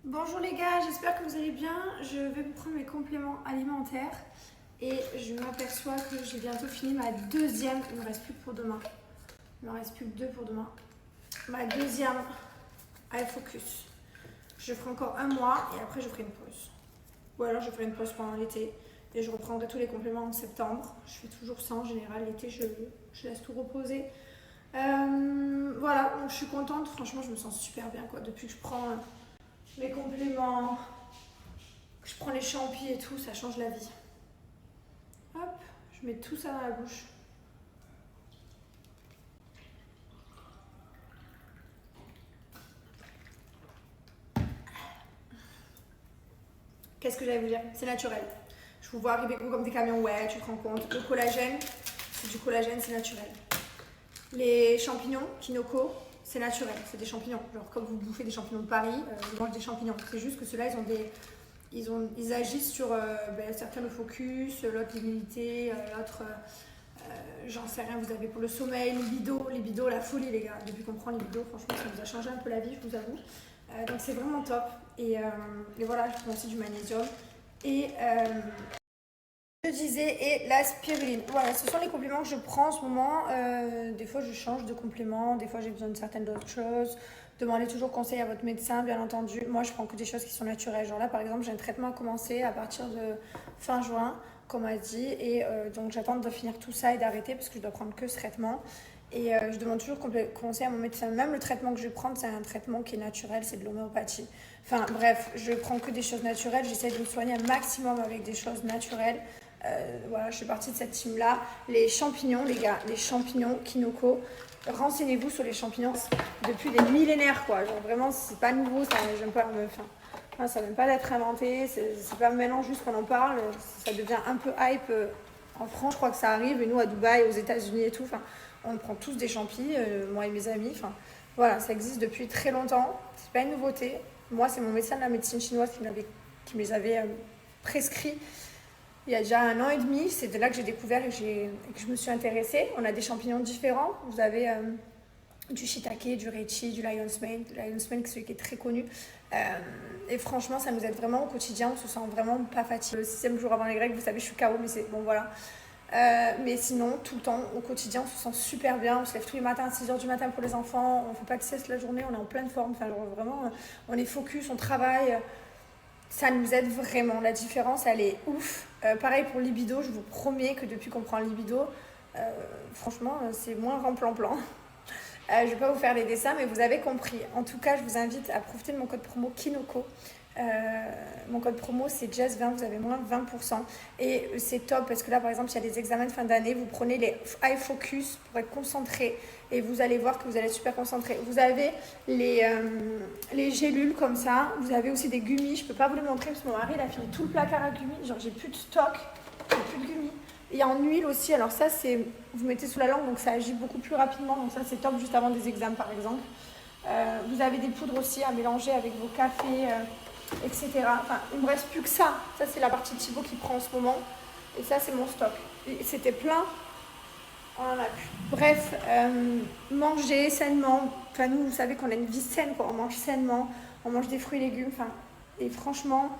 Bonjour les gars, j'espère que vous allez bien. Je vais vous prendre mes compléments alimentaires et je m'aperçois que j'ai bientôt fini ma deuxième. Il ne me reste plus que pour demain. Il ne me reste plus que deux pour demain. Ma deuxième iFocus. Je ferai encore un mois et après je ferai une pause. Ou alors je ferai une pause pendant l'été et je reprendrai tous les compléments en septembre. Je fais toujours ça en général. L'été, je laisse tout reposer. Voilà, donc je suis contente. Franchement, je me sens super bien quoi. Depuis que je prends mes compléments, que je prends les champis et tout, ça change la vie. Hop, je mets tout ça dans la bouche. Qu'est-ce que j'allais vous dire? C'est naturel. Je vous vois arriver gros comme des camions, ouais, tu te rends compte. Le collagène, c'est du collagène, c'est naturel. Les champignons, kinoko, c'est naturel, c'est des champignons. Genre comme vous bouffez des champignons de Paris, vous mangez des champignons. C'est juste que ceux-là, ils agissent sur certains le focus, l'autre l'immunité, l'autre, j'en sais rien, vous avez pour le sommeil, libido, la folie les gars. Depuis qu'on prend libido, franchement, ça nous a changé un peu la vie, je vous avoue. Donc c'est vraiment top. Et voilà, je prends aussi du magnésium. Et je disais, et la spiruline. Voilà, ce sont les compléments que je prends en ce moment. Des fois, je change de compléments, des fois, j'ai besoin de certaines autres choses. Demandez toujours conseil à votre médecin, bien entendu. Moi, je prends que des choses qui sont naturelles. Genre là, par exemple, j'ai un traitement à commencer à partir de fin juin, comme on m'a dit. Et donc, j'attends de finir tout ça et d'arrêter parce que je dois prendre que ce traitement. Et je demande toujours conseil à mon médecin. Même le traitement que je vais prendre, c'est un traitement qui est naturel, c'est de l'homéopathie. Enfin bref, je prends que des choses naturelles. J'essaie de me soigner un maximum avec des choses naturelles. Voilà, je fais partie de cette team-là. Les champignons, les gars, les champignons kinoko. Renseignez-vous sur les champignons depuis des millénaires, quoi. Genre vraiment, c'est pas nouveau, ça, j'aime pas, enfin, ça vient pas d'être inventé. C'est pas maintenant juste qu'on en parle. Ça devient un peu hype en France. Je crois que ça arrive, et nous à Dubaï, aux États-Unis et tout. Enfin, on prend tous des champis, moi et mes amis. Enfin, voilà, ça existe depuis très longtemps. C'est pas une nouveauté. Moi, c'est mon médecin de la médecine chinoise qui me les avait prescrits il y a déjà 1 an et demi. C'est de là que j'ai découvert et que je me suis intéressée. On a des champignons différents. Vous avez du shiitake, du reishi, du lion's mane. Le lion's mane, c'est celui qui est très connu. Et franchement, ça nous aide vraiment au quotidien. On se sent vraiment pas fatigué. Le 6e jour avant les règles, vous savez, je suis KO, mais c'est bon, voilà. Mais sinon, tout le temps, au quotidien, on se sent super bien. On se lève tous les matins à 6h du matin pour les enfants. On ne fait pas de sieste la journée, on est en pleine forme. Enfin, genre, vraiment, on est focus, on travaille. Ça nous aide vraiment. La différence, elle est ouf. Pareil pour libido, je vous promets que depuis qu'on prend libido, franchement, c'est moins plan-plan. Je ne vais pas vous faire les dessins, mais vous avez compris. En tout cas, je vous invite à profiter de mon code promo Kinoko. Mon code promo c'est Jess20, vous avez moins 20%. Et c'est top parce que là, par exemple, il y a des examens de fin d'année. Vous prenez les iFocus pour être concentré et vous allez voir que vous allez être super concentré. Vous avez les gélules comme ça. Vous avez aussi des gummies. Je peux pas vous les montrer parce que mon mari il a fini tout le placard à gummies. Genre, j'ai plus de stock, j'ai plus de gummies. Et en huile aussi, alors ça c'est, vous mettez sous la langue donc ça agit beaucoup plus rapidement, donc ça c'est top juste avant des examens par exemple. Vous avez des poudres aussi à mélanger avec vos cafés, etc. Enfin, il me reste plus que ça. Ça c'est la partie de Thibaut qui prend en ce moment, et ça c'est mon stock. Et c'était plein, on en a plus. Bref, manger sainement. Enfin nous, vous savez qu'on a une vie saine, quoi. On mange sainement, on mange des fruits et légumes. Enfin, et franchement.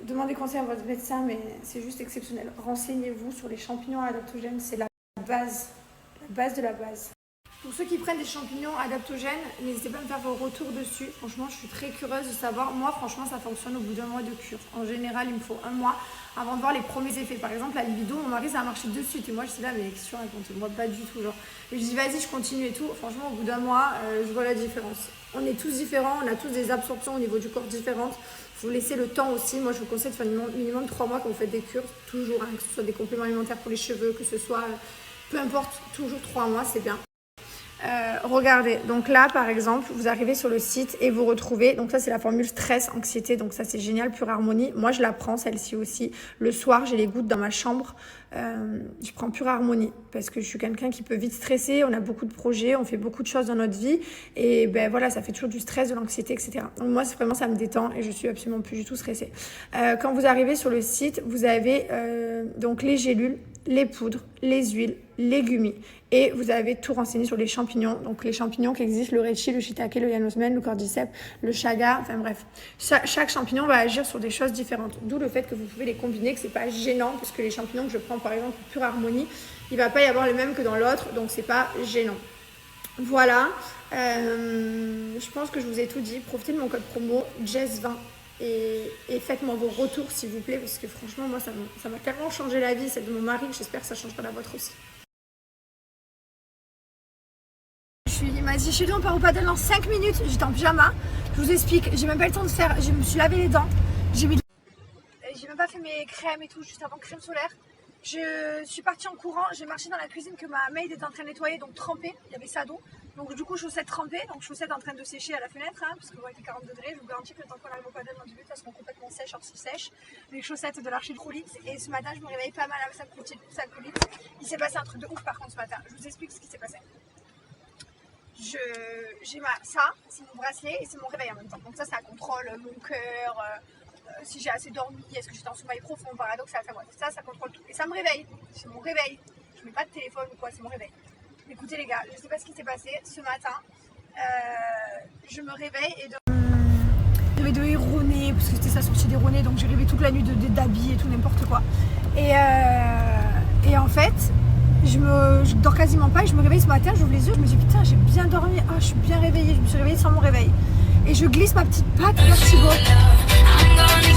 Demandez conseil à votre médecin, mais c'est juste exceptionnel. Renseignez-vous sur les champignons adaptogènes, c'est la base de la base. Pour ceux qui prennent des champignons adaptogènes, n'hésitez pas à me faire vos retours dessus. Franchement, je suis très curieuse de savoir. Moi, franchement, ça fonctionne au bout d'1 mois de cure. En général, il me faut 1 mois avant de voir les premiers effets. Par exemple, la libido, mon mari, ça a marché de suite. Et moi, je suis là, mais qu'est-ce que tu racontes? Moi, pas du tout. Genre. Et je dis, vas-y, je continue et tout. Franchement, au bout d'1 mois, je vois la différence. On est tous différents, on a tous des absorptions au niveau du corps différentes. Il faut laisser le temps aussi. Moi, je vous conseille de faire minimum 3 mois quand vous faites des cures. Toujours, hein, que ce soit des compléments alimentaires pour les cheveux, que ce soit, peu importe, toujours 3 mois, c'est bien. Regardez, donc là par exemple, vous arrivez sur le site et vous retrouvez, donc ça c'est la formule stress, anxiété, donc ça c'est génial, Pure Harmonie. Moi je la prends celle-ci aussi. Le soir, j'ai les gouttes dans ma chambre. Je prends Pure Harmonie parce que je suis quelqu'un qui peut vite stresser. On a beaucoup de projets, on fait beaucoup de choses dans notre vie et ben voilà, ça fait toujours du stress, de l'anxiété, etc. Donc moi c'est vraiment, ça me détend et je suis absolument plus du tout stressée. Quand vous arrivez sur le site, vous avez donc les gélules. les poudres, les huiles, les gummies. Et vous avez tout renseigné sur les champignons. Donc les champignons qui existent, le reishi, le shiitake, le yanosmen, le cordyceps, le chaga, enfin bref. Chaque champignon va agir sur des choses différentes. D'où le fait que vous pouvez les combiner, que c'est pas gênant, parce que les champignons que je prends par exemple Pure Harmonie, il va pas y avoir les mêmes que dans l'autre, donc c'est pas gênant. Voilà, je pense que je vous ai tout dit. Profitez de mon code promo Jess20 et faites-moi vos retours s'il vous plaît, parce que franchement moi ça m'a tellement changé la vie, celle de mon mari, que j'espère que ça changera la vôtre aussi. Il m'a dit chez lui on part au paddle dans 5 minutes, j'étais en pyjama, je vous explique, j'ai même pas eu le temps de faire, je me suis lavé les dents, j'ai même pas fait mes crèmes et tout, juste avant crème solaire. Je suis partie en courant, j'ai marché dans la cuisine que ma maid était en train de nettoyer, donc trempée, il y avait ça d'eau. Donc du coup chaussettes trempées, donc chaussettes en train de sécher à la fenêtre, hein, parce que bon, il était 40 degrés, je vous garantis que le temps qu'on arrive au paddle dans 10 minutes, elles seront complètement sèches, hors si sèches. Les chaussettes de l'architrolite, et ce matin je me réveille pas mal avec sa colite. Il s'est passé un truc de ouf par contre ce matin, je vous explique ce qui s'est passé. J'ai ça, c'est mon bracelet et c'est mon réveil en même temps. Donc ça contrôle mon cœur, si j'ai assez dormi, est-ce que j'étais en sommeil profond, paradoxal, enfin bref, ça contrôle tout. Et ça me réveille, c'est mon réveil. Je mets pas de téléphone ou quoi, c'est mon réveil. Écoutez les gars, je sais pas ce qui s'est passé ce matin. Je me réveille et de erroner, parce que c'était sa sortie d'erroner, donc j'ai rêvé toute la nuit d'habits et tout n'importe quoi. Et en fait, je dors quasiment pas et je me réveille ce matin, j'ouvre les yeux, je me dis putain j'ai bien dormi, ah je suis bien réveillée, je me suis réveillée sans mon réveil. Et je glisse ma petite patte vers Thibaut.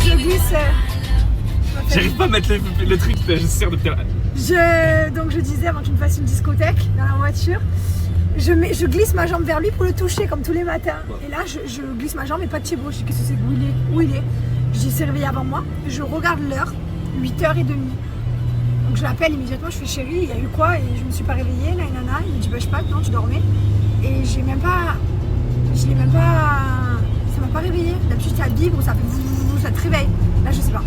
Je glisse. J'arrive pas à mettre le truc, je sers de pire. Donc je disais avant qu'il me fasse une discothèque dans la voiture, je glisse ma jambe vers lui pour le toucher comme tous les matins. Et là je glisse ma jambe et pas de Thibaut. Je dis qu'est-ce que c'est, où il est. Je dis c'est réveillé avant moi. Je regarde l'heure, 8h30. Donc je l'appelle immédiatement, je fais chérie, il y a eu quoi? Et je me suis pas réveillée, là, nana. Il me dit bah je sais pas, non tu dormais. Et je l'ai même pas, ça m'a pas réveillée. D'habitude ça vibre, ça te réveille. Là je sais pas.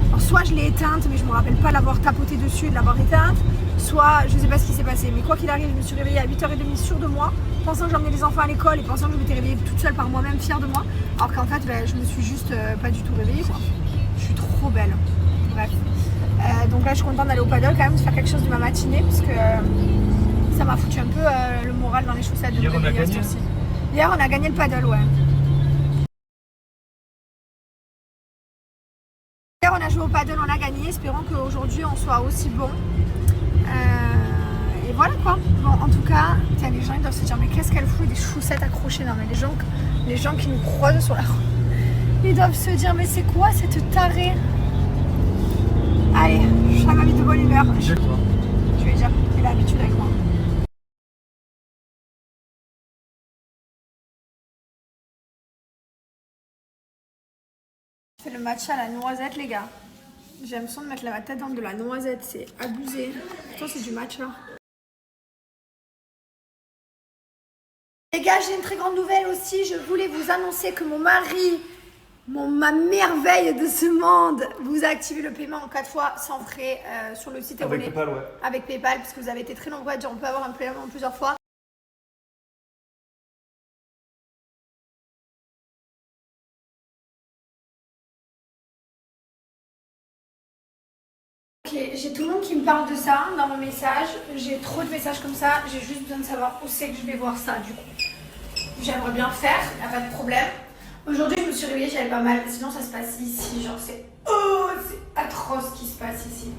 Alors soit je l'ai éteinte, mais je me rappelle pas l'avoir tapoté dessus et de l'avoir éteinte. Soit je sais pas ce qui s'est passé. Mais quoi qu'il arrive, je me suis réveillée à 8h30 sûre de moi, pensant que j'emmenais les enfants à l'école et pensant que je m'étais réveillée toute seule par moi-même, fière de moi. Alors qu'en fait je me suis juste pas du tout réveillée quoi. Je suis trop belle. Bref. Donc là je suis contente d'aller au paddle quand même, de faire quelque chose de ma matinée, parce que ça m'a foutu un peu le moral dans les chaussettes de Hier on a gagné aussi. Hier on a gagné le paddle, ouais. Hier on a joué au paddle, on a gagné, espérons qu'aujourd'hui on soit aussi bon. Et voilà quoi. Bon en tout cas, tiens, les gens ils doivent se dire mais qu'est-ce qu'elle fout des chaussettes accrochées? Non mais les gens qui nous croisent sur la route, ils doivent se dire mais c'est quoi cette tarée? Allez, je suis à ma vie de bonne humeur. Je vais dire, il a l'habitude avec moi. C'est le matcha à la noisette, les gars. J'ai l'impression de mettre ma tête dans de la noisette, c'est abusé. Pourtant, c'est du matcha. Les gars, j'ai une très grande nouvelle aussi. Je voulais vous annoncer que mon mari, ma merveille de ce monde, vous a activé le paiement en 4 fois sans frais sur le site Avec Erroné. PayPal, ouais. Avec PayPal, parce que vous avez été très nombreux à dire on peut avoir un paiement plusieurs fois. Ok, j'ai tout le monde qui me parle de ça dans mon message. J'ai trop de messages comme ça. J'ai juste besoin de savoir où c'est que je vais voir ça du coup. J'aimerais bien faire, y a pas de problème. Aujourd'hui, je me suis réveillée, j'avais pas mal. Sinon, ça se passe ici. Genre, c'est atroce ce qui se passe ici.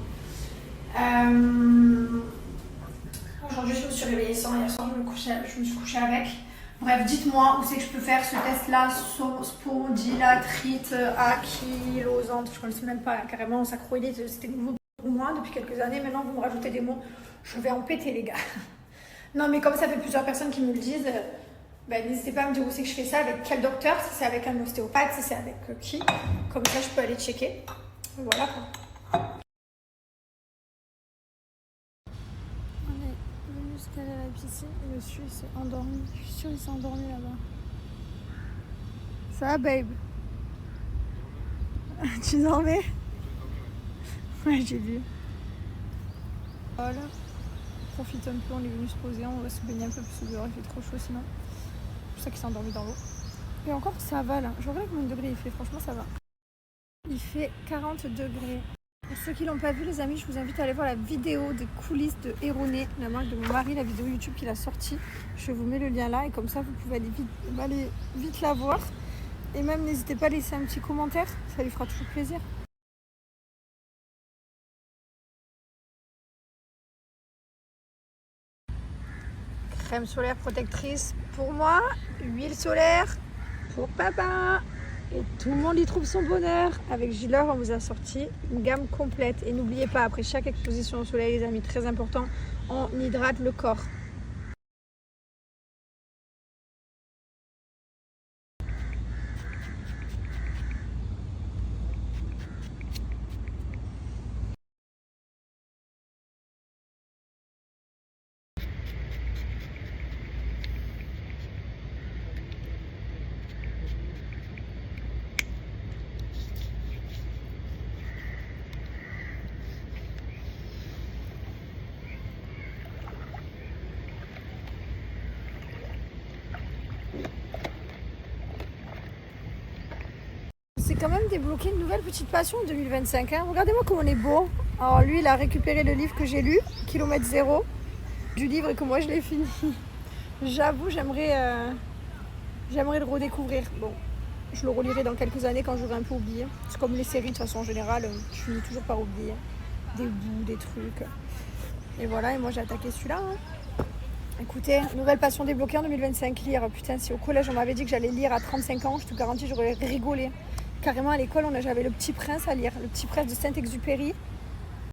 Aujourd'hui, je me suis réveillée sans. Hier soir, je me suis couchée avec. Bref, dites-moi où c'est que je peux faire ce test-là. Spondylarthrite ankylosante. Je ne connaissais même pas. Carrément, sacroïlite. C'était nouveau pour moi depuis quelques années. Maintenant, vous me rajoutez des mots. Je vais en péter, les gars. Non, mais comme ça fait plusieurs personnes qui me le disent. N'hésitez pas à me dire où c'est que je fais ça, avec quel docteur, si c'est avec un ostéopathe, si c'est avec qui. Comme ça, je peux aller checker. Et voilà quoi. On est venu se caler à la piscine et monsieur il s'est endormi. Je suis sûre qu'il s'est endormi là-bas. Ça va, babe? Tu dormais? Ouais, j'ai vu. Voilà. On profite un peu, on est venu se poser, on va se baigner un peu plus dehors, il fait trop chaud sinon. C'est pour ça qu'il s'est endormi dans l'eau. Et encore, ça va là. Je vois combien de degrés il fait, franchement, ça va. Il fait 40 degrés. Pour ceux qui l'ont pas vu, les amis, je vous invite à aller voir la vidéo des coulisses de Héroné, la marque de mon mari, la vidéo YouTube qu'il a sortie. Je vous mets le lien là et comme ça vous pouvez aller vite la voir. Et même n'hésitez pas à laisser un petit commentaire, ça lui fera toujours plaisir. Crème solaire protectrice pour moi, huile solaire pour papa. Et tout le monde y trouve son bonheur. Avec Gilles, on vous a sorti une gamme complète. Et n'oubliez pas, après chaque exposition au soleil, les amis, très important, on hydrate le corps. C'est quand même débloqué une nouvelle petite passion en 2025. Hein. Regardez-moi comme on est beau. Alors lui, il a récupéré le livre que j'ai lu, Kilomètre Zéro, du livre et que moi je l'ai fini. J'avoue, j'aimerais le redécouvrir. Bon, je le relirai dans quelques années quand j'aurai un peu oublié. C'est comme les séries de façon générale, je finis toujours par oublier des bouts, des trucs. Et voilà, et moi j'ai attaqué celui-là. Hein. Écoutez, nouvelle passion débloquée en 2025, lire. Putain, si au collège on m'avait dit que j'allais lire à 35 ans, je te garantis, j'aurais rigolé. Carrément à l'école, j'avais Le Petit Prince à lire, Le Petit Prince de Saint-Exupéry.